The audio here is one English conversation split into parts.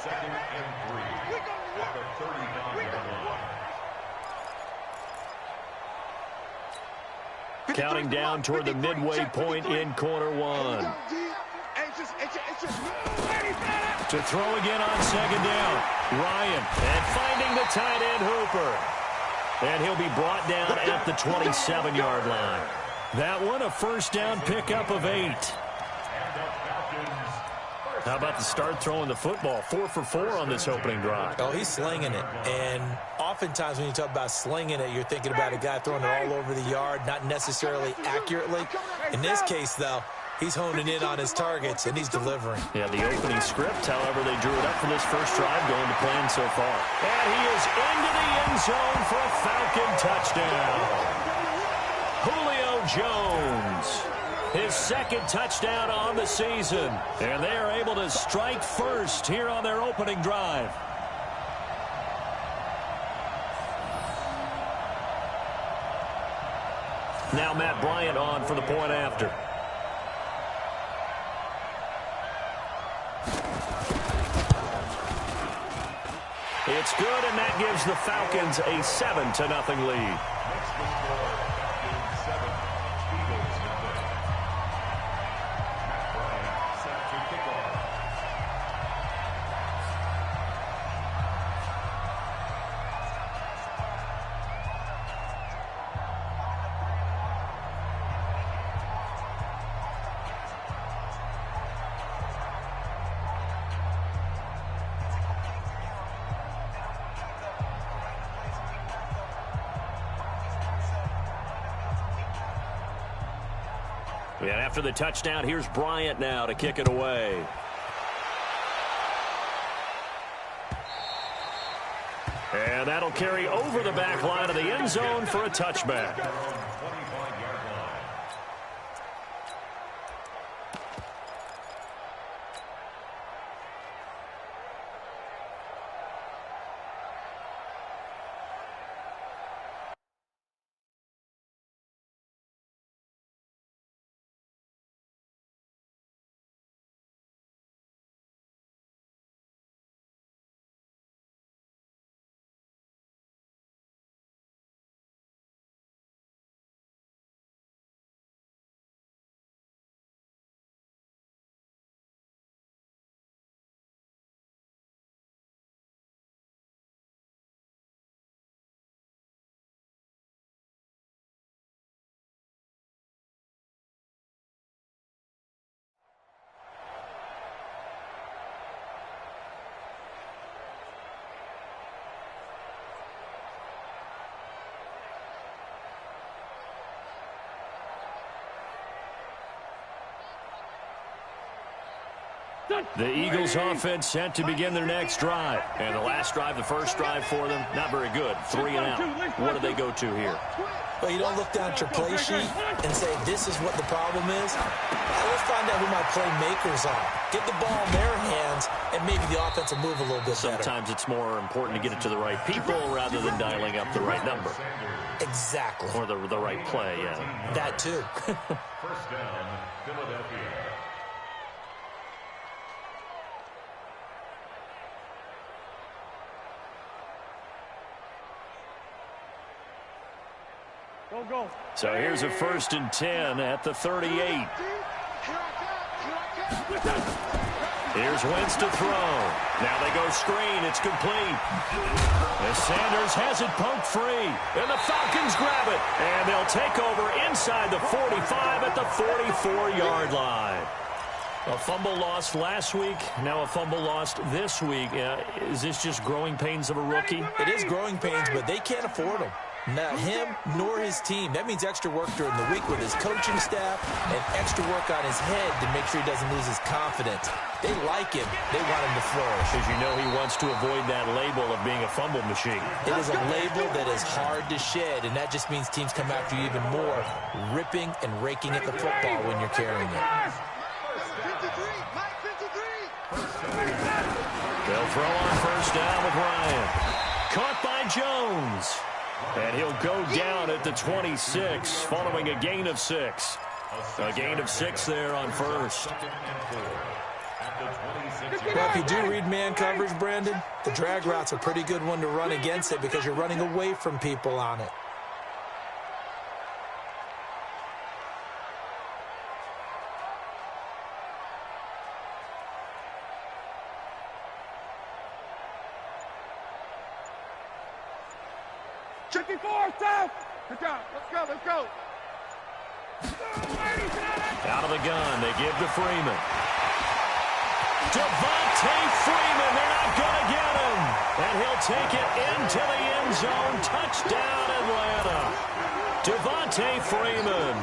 2nd and 3 at the 35-yard line. Counting down toward the midway point in quarter one. To throw again on 2nd down. Ryan, and finding the tight end Hooper. And he'll be brought down at the 27-yard line. That one, a first down pickup of 8. How about the start throwing the football? 4 for 4 on this opening drive. Oh, he's slinging it. And oftentimes when you talk about slinging it, you're thinking about a guy throwing it all over the yard, not necessarily accurately. In this case, though, he's honing in on his targets, and he's delivering. Yeah, the opening script, however, they drew it up for this first drive, going to plan so far. And he is into the end zone for a Falcon touchdown. Julio Jones, his 2nd touchdown on the season. And they are able to strike first here on their opening drive. Now Matt Bryant on for the point after. It's good, and that gives the Falcons a 7-0 lead. And after the touchdown, here's Bryant now to kick it away. And that'll carry over the back line of the end zone for a touchback. The Eagles offense set to begin their next drive. And the last drive, the first drive for them, not very good. 3 and out. What do they go to here? Well, you don't look down at your play sheet and say, this is what the problem is. Let's find out who my playmakers are. Get the ball in their hands, and maybe the offense will move a little bit better. Sometimes it's more important to get it to the right people rather than dialing up the right number. Exactly. Or the right play, yeah. That too. First down, Philadelphia. Go. So here's a 1st and 10 at the 38. Here's Wentz to throw. Now they go screen. It's complete. As Sanders has it poked free. And the Falcons grab it. And they'll take over inside the 45 at the 44-yard line. A fumble lost last week. Now a fumble lost this week. Is this just growing pains of a rookie? It is growing pains, but they can't afford them. Not him nor his team. That means extra work during the week with his coaching staff and extra work on his head to make sure he doesn't lose his confidence. They like him. They want him to flourish. Because you know he wants to avoid that label of being a fumble machine. It is a label that is hard to shed, and that just means teams come after you even more, ripping and raking at the football when you're carrying it. They'll throw on first down with Ryan. Caught by Jones. And he'll go down at the 26 following a gain of 6. A gain of 6 there on first. At the 26 Well, if you do read man coverage, Brandon, the drag route's a pretty good one to run against it because you're running away from people on it. Chicken fourth down. Good job. Let's go. Let's go. Out of the gun, they give to Freeman. Devontae Freeman, they're not going to get him. And he'll take it into the end zone. Touchdown, Atlanta. Devontae Freeman,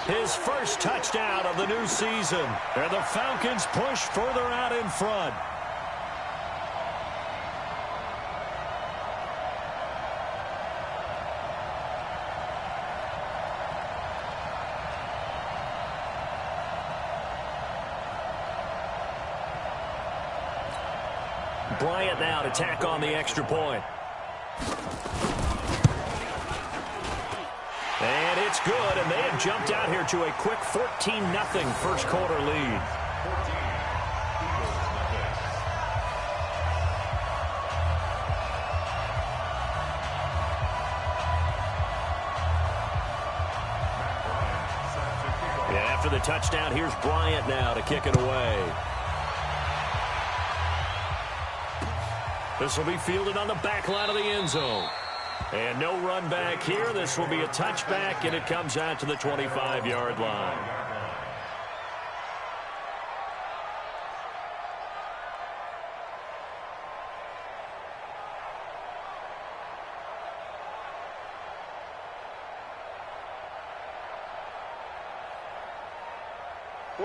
his first touchdown of the new season. And the Falcons push further out in front. Bryant now to tack on the extra point. And it's good, and they have jumped out here to a quick 14-0 first quarter lead. Yeah, after the touchdown, here's Bryant now to kick it away. This will be fielded on the back line of the end zone. And no run back here. This will be a touchback, and it comes out to the 25-yard line.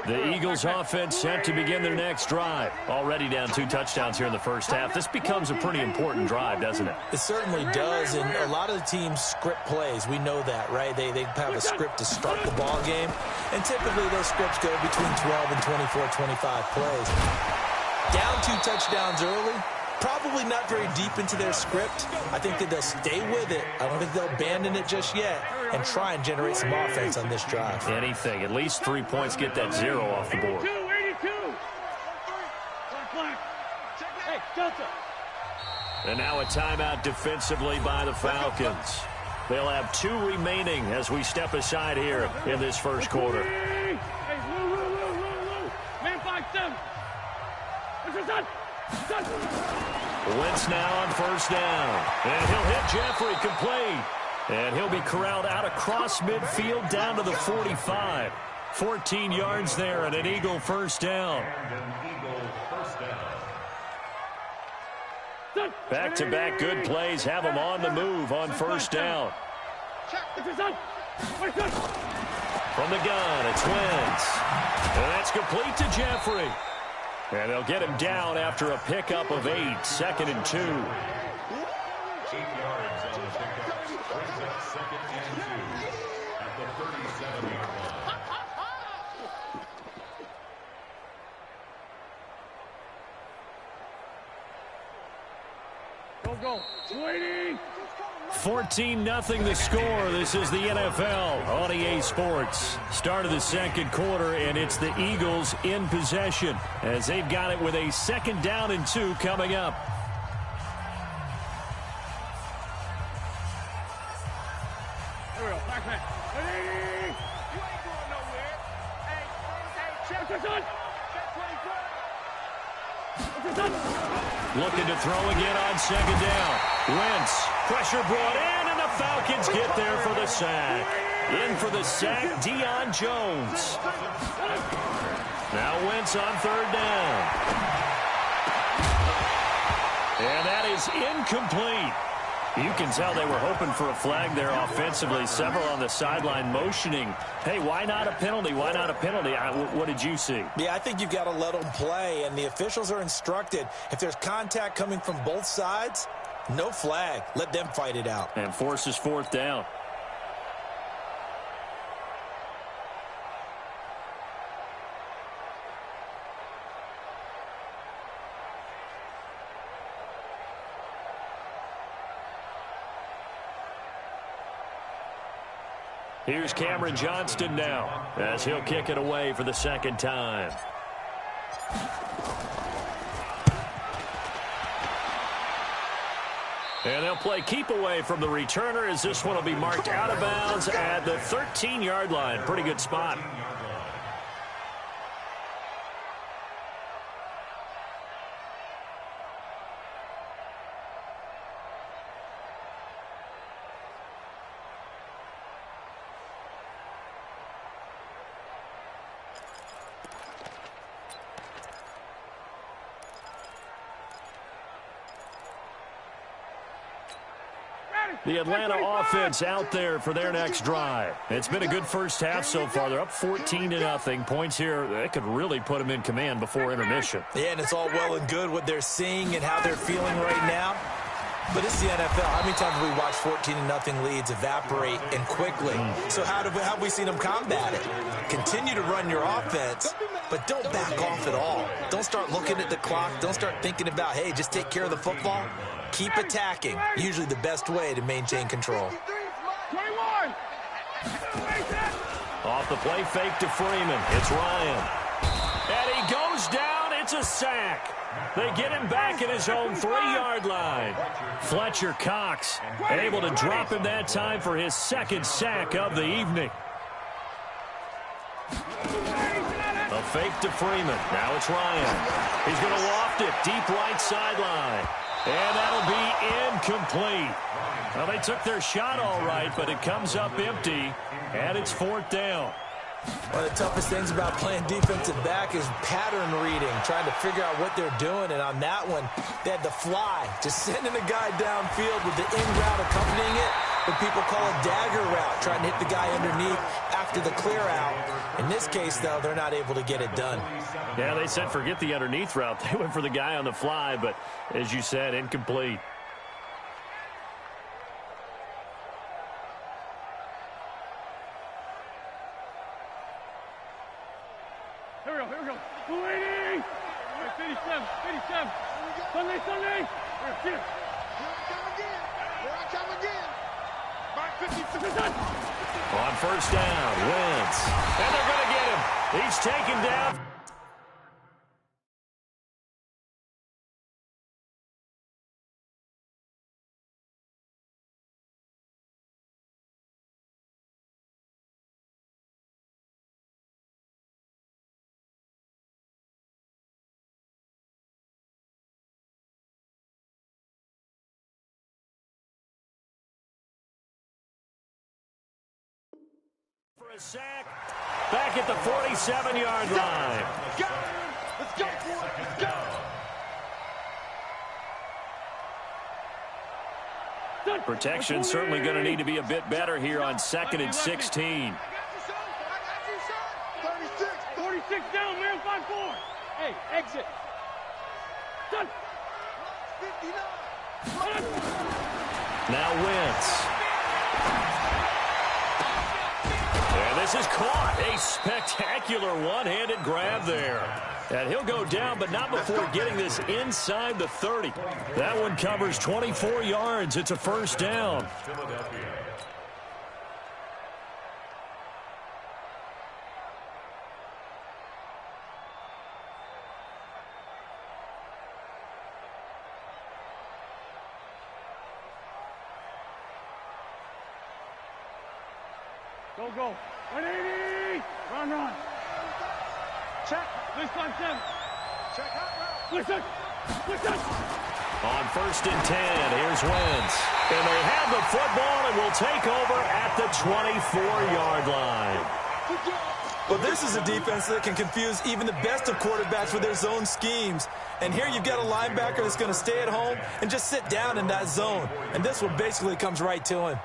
The Eagles offense set to begin their next drive. Already down 2 touchdowns here in the first half. This becomes a pretty important drive, doesn't it? It certainly does, and a lot of the teams script plays. We know that, right? They have a script to start the ball game, and typically those scripts go between 12 and 24, 25 plays. Down 2 touchdowns early, probably not very deep into their script. I think that they'll stay with it. I don't think they'll abandon it just yet and try and generate some offense on this drive. Anything. At least 3 points, get that 0 off the board. 82. And now a timeout defensively by the Falcons. They'll have 2 remaining as we step aside here in this first quarter. Hey, man, 5-7. What's your son? Wentz now on first down. And he'll hit Jeffrey complete. And he'll be corralled out across midfield down to the 45. 14 yards there and an Eagle first down. Back-to-back good plays have them on the move on first down. From the gun, it's Wentz. And that's complete to Jeffrey. And they'll get him down after a pickup of 8, 2nd and 2. 8 yards on the pickup. Brings up 2nd and 2 at the 37-yard line. Go. 20. 14-0 the score. This is the NFL on EA Sports. Start of the second quarter, and it's the Eagles in possession as they've got it with a 2nd down and 2 coming up. Here we go. Back man. 180. You ain't going nowhere. Hey, check this on. Looking to throw again on 2nd down. Wentz, pressure brought in, and the Falcons get there for the sack. In for the sack, Deion Jones. Now Wentz on 3rd down. And that is incomplete. You can tell they were hoping for a flag there offensively. Several on the sideline motioning. Hey, why not a penalty? Why not a penalty? What did you see? Yeah, I think you've got to let them play, and the officials are instructed. If there's contact coming from both sides, no flag. Let them fight it out. And forces 4th down. Here's Cameron Johnston now as he'll kick it away for the 2nd time. And they'll play keep away from the returner as this one will be marked out of bounds at the 13-yard line. Pretty good spot. The Atlanta offense out there for their next drive. It's been a good first half so far. They're up 14-0. Points here, they could really put them in command before intermission. Yeah, and it's all well and good what they're seeing and how they're feeling right now. But it's the NFL. How many times have we watched 14-0 leads evaporate and quickly? So how have we seen them combat it? Continue to run your offense, but don't back off at all. Don't start looking at the clock. Don't start thinking about, hey, just take care of the football. Keep attacking. Usually the best way to maintain control. 21. Off the play fake to Freeman. It's Ryan. And he goes down. It's a sack. They get him back at his own 3-yard line. Fletcher Cox able to drop him that time for his second sack of the evening. A fake to Freeman. Now it's Ryan. He's going to loft it deep right sideline. And that'll be incomplete. Well, they took their shot all right, but it comes up empty, and it's 4th down. One of the toughest things about playing defensive back is pattern reading, trying to figure out what they're doing. And on that one, they had the fly, just sending a guy downfield with the in route accompanying it. What people call a dagger route, trying to hit the guy underneath after the clear out. In this case, though, they're not able to get it done. Yeah, they said forget the underneath route. They went for the guy on the fly, but as you said, incomplete. Here we go. 280. 57. Sunday. Here I come again. Back 50. On first down, Wentz. And they're going to get him. He's taken down. For a sack, back at the 47-yard line. Let's go, boy. Let's go. Protection certainly going to need to be a bit better here on 2nd and 16. 46 down, man, 5-4. Hey, exit. Done. 59. Now Wentz. And this is caught. A spectacular one-handed grab there. And he'll go down, but not before getting this inside the 30. That one covers 24 yards. It's a first down. Go. 180. Run. Check. This 5-7. Check out route. Listen. On 1st and 10, here's Wentz. And they have the football and will take over at the 24-yard line. But this is a defense that can confuse even the best of quarterbacks with their zone schemes. And here you've got a linebacker that's going to stay at home and just sit down in that zone. And this one basically comes right to him.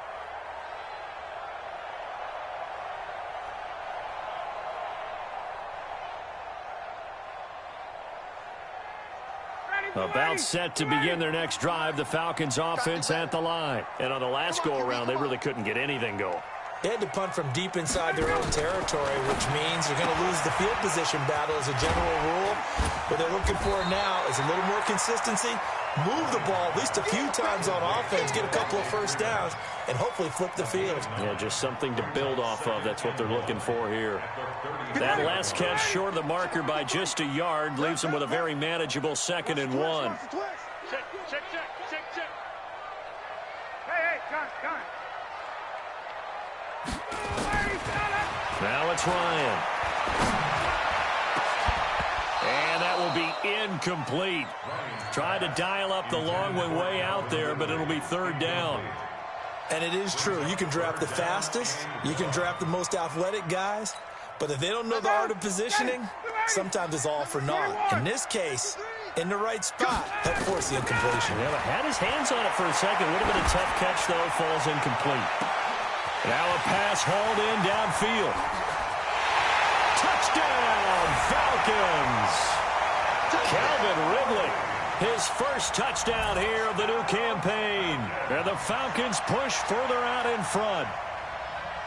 About set to begin their next drive, the Falcons offense at the line. And on the last go-around, they really couldn't get anything going. They had to punt from deep inside their own territory, which means they're going to lose the field position battle as a general rule. What they're looking for now is a little more consistency, move the ball at least a few times on offense, get a couple of first downs, and hopefully flip the field. Yeah, just something to build off of. That's what they're looking for here. That last catch short of the marker by just a yard leaves them with a very manageable 2nd and 1. Check. Hey, John. Now it's Ryan. And that will be incomplete. Tried to dial up the long one way out there, but it'll be 3rd down. And it is true. You can draft the fastest. You can draft the most athletic guys. But if they don't know the art of positioning, sometimes it's all for naught. In this case, in the right spot, that forced the incompletion. Yeah, had his hands on it for a second. Would have been a tough catch, though. Falls incomplete. Now a pass hauled in downfield. Touchdown, Falcons! Calvin Ridley, his first touchdown here of the new campaign. And the Falcons push further out in front.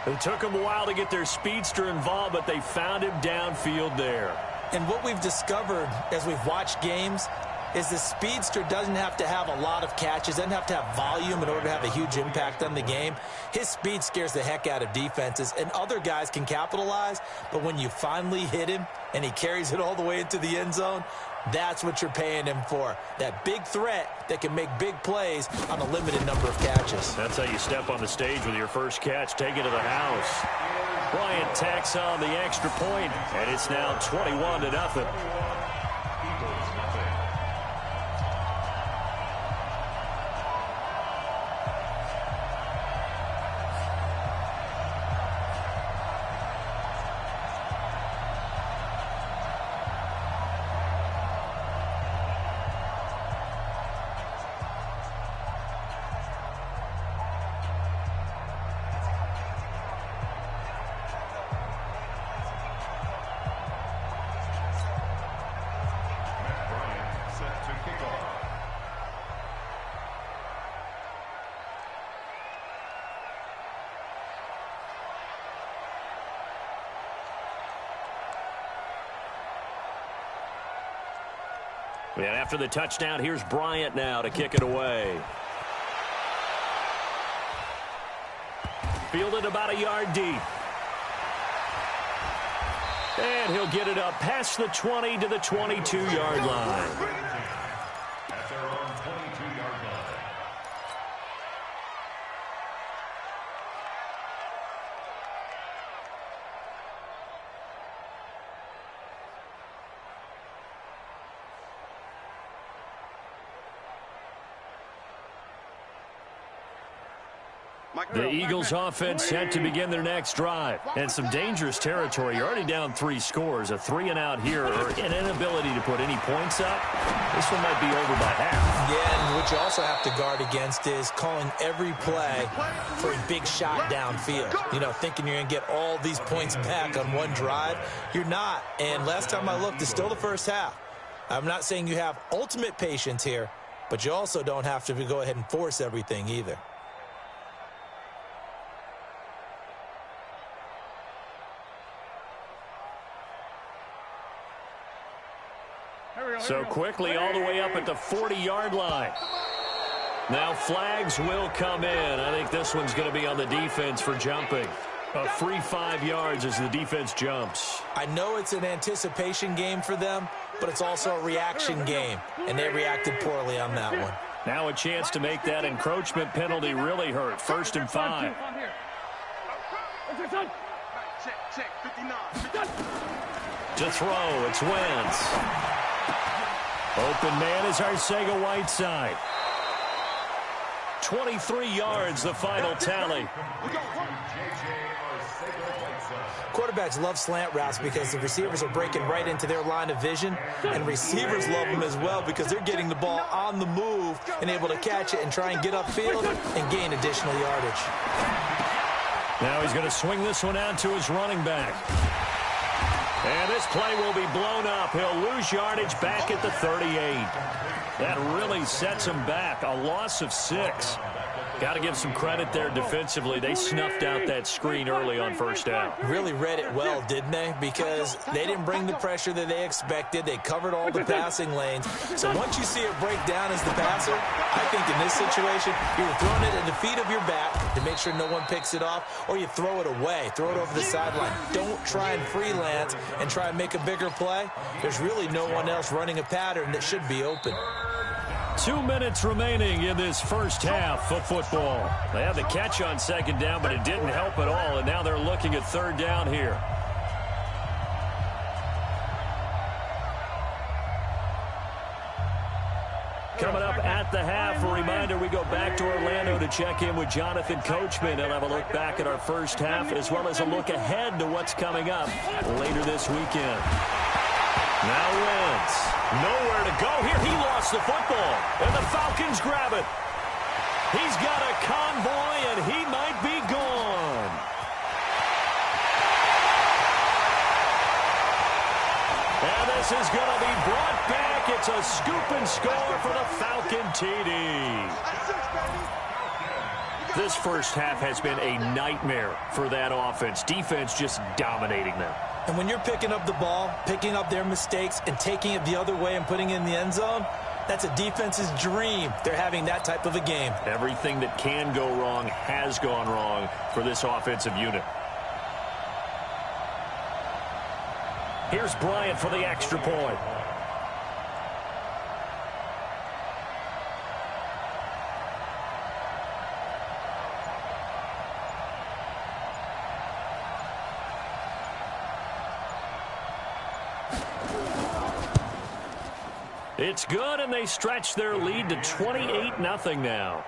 It took them a while to get their speedster involved, but they found him downfield there. And what we've discovered as we've watched games is the speedster doesn't have to have a lot of catches, doesn't have to have volume in order to have a huge impact on the game. His speed scares the heck out of defenses, and other guys can capitalize, but when you finally hit him and he carries it all the way into the end zone, that's what you're paying him for. That big threat that can make big plays on a limited number of catches. That's how you step on the stage with your first catch, take it to the house. Bryant tacks on the extra point, and it's now 21-0. And after the touchdown, here's Bryant now to kick it away. Fielded about a yard deep. And he'll get it up past the 20 to the 22-yard line. At their own 22-yard line. The Eagles offense set to begin their next drive. And some dangerous territory. You're already down 3 scores. A 3-and-out here or an inability to put any points up. This one might be over by half. Yeah, and what you also have to guard against is calling every play for a big shot downfield. You know, thinking you're going to get all these points back on one drive. You're not. And last time I looked, it's still the first half. I'm not saying you have ultimate patience here, but you also don't have to go ahead and force everything either. So quickly all the way up at the 40-yard line. Now flags will come in. I think this one's going to be on the defense for jumping. A free 5 yards as the defense jumps. I know it's an anticipation game for them, but it's also a reaction game, and they reacted poorly on that one. Now a chance to make that encroachment penalty really hurt. 1st and 5. To throw, it's Wentz. Open man is Arcega-Whiteside. 23 yards, the final tally. Quarterbacks love slant routes because the receivers are breaking right into their line of vision, and receivers love them as well because they're getting the ball on the move and able to catch it and try and get upfield and gain additional yardage. Now he's going to swing this one out to his running back. And this play will be blown up. He'll lose yardage back at the 38. That really sets him back. A loss of 6. Got to give some credit there defensively. They snuffed out that screen early on first down. Really read it well, didn't they? Because they didn't bring the pressure that they expected. They covered all the passing lanes. So once you see it break down as the passer, I think in this situation, you're throwing it at the feet of your back to make sure no one picks it off, or you throw it away, throw it over the sideline. Don't try and freelance and try and make a bigger play. There's really no one else running a pattern that should be open. 2 minutes remaining in this first half of football. They had the catch on second down, but it didn't help at all, and now they're looking at third down here. Coming up at the half, a reminder, we go back to Orlando to check in with Jonathan Coachman. He'll have a look back at our first half as well as a look ahead to what's coming up later this weekend. Now Wentz, nowhere to go here. He lost the football, and the Falcons grab it. He's got a convoy, and he might be gone. And this is going to be brought back. It's a scoop and score for the Falcon TD. This first half has been a nightmare for that offense. Defense just dominating them. And when you're picking up the ball, picking up their mistakes, and taking it the other way and putting it in the end zone, that's a defense's dream. They're having that type of a game. Everything that can go wrong has gone wrong for this offensive unit. Here's Bryant for the extra point. It's good, and they stretch their lead to 28-0 now.